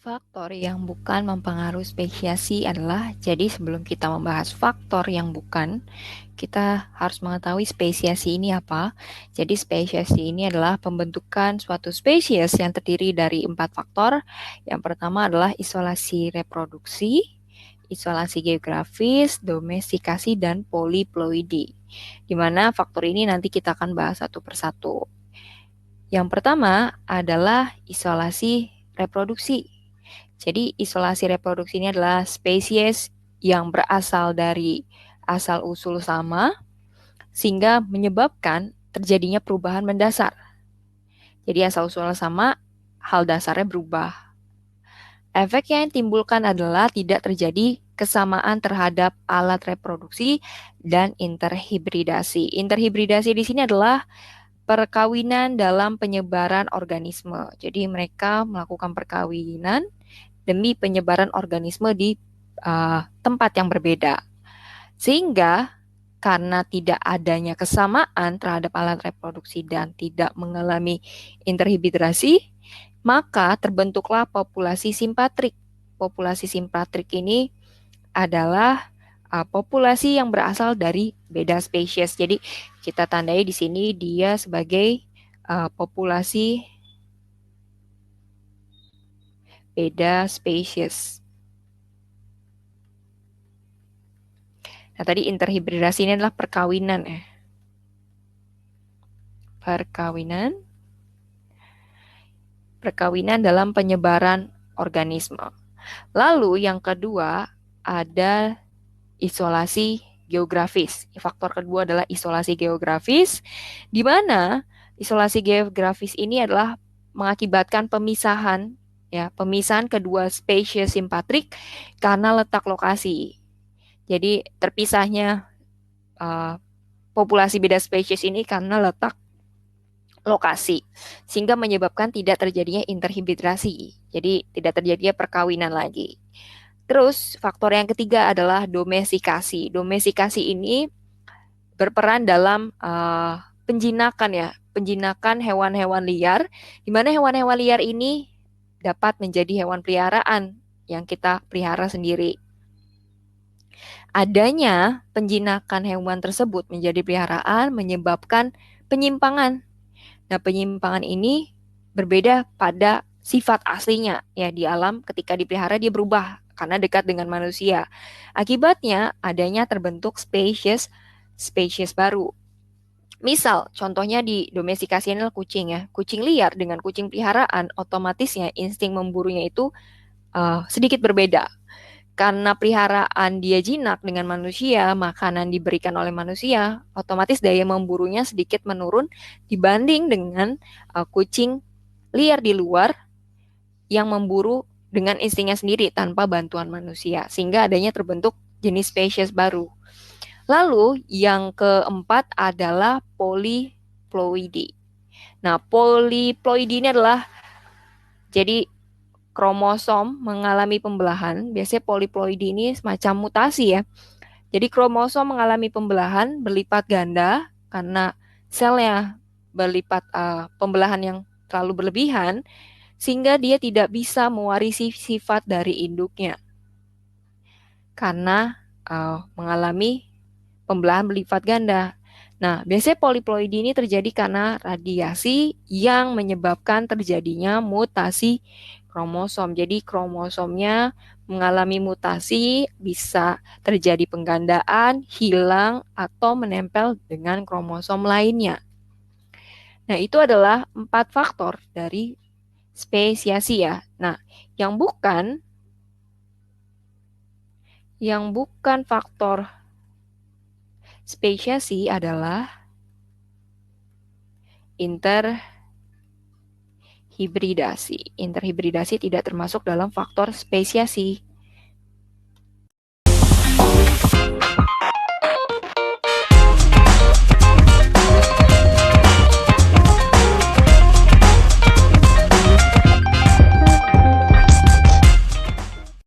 Faktor yang bukan mempengaruhi spesiasi adalah, jadi sebelum kita membahas faktor yang bukan, kita harus mengetahui spesiasi ini apa. Jadi spesiasi ini adalah pembentukan suatu spesies yang terdiri dari 4 faktor. Yang pertama adalah isolasi reproduksi, isolasi geografis, domestikasi, dan poliploidi. Di mana faktor ini nanti kita akan bahas satu persatu. Yang pertama adalah isolasi reproduksi. Jadi isolasi reproduksi ini adalah spesies yang berasal dari asal-usul sama sehingga menyebabkan terjadinya perubahan mendasar. Jadi asal-usul sama, hal dasarnya berubah. Efek yang ditimbulkan adalah tidak terjadi kesamaan terhadap alat reproduksi dan interhibridasi. Interhibridasi di sini adalah perkawinan dalam penyebaran organisme. Jadi mereka melakukan perkawinan demi penyebaran organisme di tempat yang berbeda. Sehingga karena tidak adanya kesamaan terhadap alat reproduksi dan tidak mengalami interhibitrasi, maka terbentuklah populasi simpatrik. Populasi simpatrik ini adalah populasi yang berasal dari beda spesies. Jadi kita tandai di sini dia sebagai populasi beda spesies. Nah, tadi interhibridasi ini adalah perkawinan ya. Perkawinan dalam penyebaran organisme. Lalu yang kedua ada isolasi geografis. Faktor kedua adalah isolasi geografis, di mana isolasi geografis ini adalah mengakibatkan pemisahan kedua spesies simpatrik karena letak lokasi. Jadi terpisahnya populasi beda spesies ini karena letak lokasi, sehingga menyebabkan tidak terjadinya interhibitrasi. Jadi tidak terjadinya perkawinan lagi. Terus faktor yang ketiga adalah domestikasi. Domestikasi ini berperan dalam penjinakan hewan-hewan liar, di mana hewan-hewan liar ini dapat menjadi hewan peliharaan yang kita pelihara sendiri. Adanya penjinakan hewan tersebut menjadi peliharaan menyebabkan penyimpangan. Nah, penyimpangan ini berbeda pada sifat aslinya ya di alam. Ketika dipelihara dia berubah karena dekat dengan manusia. Akibatnya adanya terbentuk spesies baru. Misal, contohnya di domestikasi adalah kucing ya. Kucing liar dengan kucing peliharaan, otomatisnya insting memburunya itu sedikit berbeda. Karena peliharaan dia jinak dengan manusia, makanan diberikan oleh manusia, otomatis daya memburunya sedikit menurun dibanding dengan kucing liar di luar yang memburu dengan instingnya sendiri tanpa bantuan manusia, sehingga adanya terbentuk jenis spesies baru. Lalu yang keempat adalah poliploidi. Nah, poliploidi ini adalah jadi kromosom mengalami pembelahan. Biasanya poliploidi ini semacam mutasi ya. Jadi kromosom mengalami pembelahan berlipat ganda karena selnya berlipat pembelahan yang terlalu berlebihan sehingga dia tidak bisa mewarisi sifat dari induknya karena mengalami pembelahan berlipat ganda. Nah, biasanya poliploidi ini terjadi karena radiasi yang menyebabkan terjadinya mutasi kromosom. Jadi kromosomnya mengalami mutasi, bisa terjadi penggandaan, hilang, atau menempel dengan kromosom lainnya. Nah, itu adalah 4 faktor dari spesiasi ya. Nah, yang bukan faktor spesiasi adalah interhibridasi. Interhibridasi tidak termasuk dalam faktor spesiasi.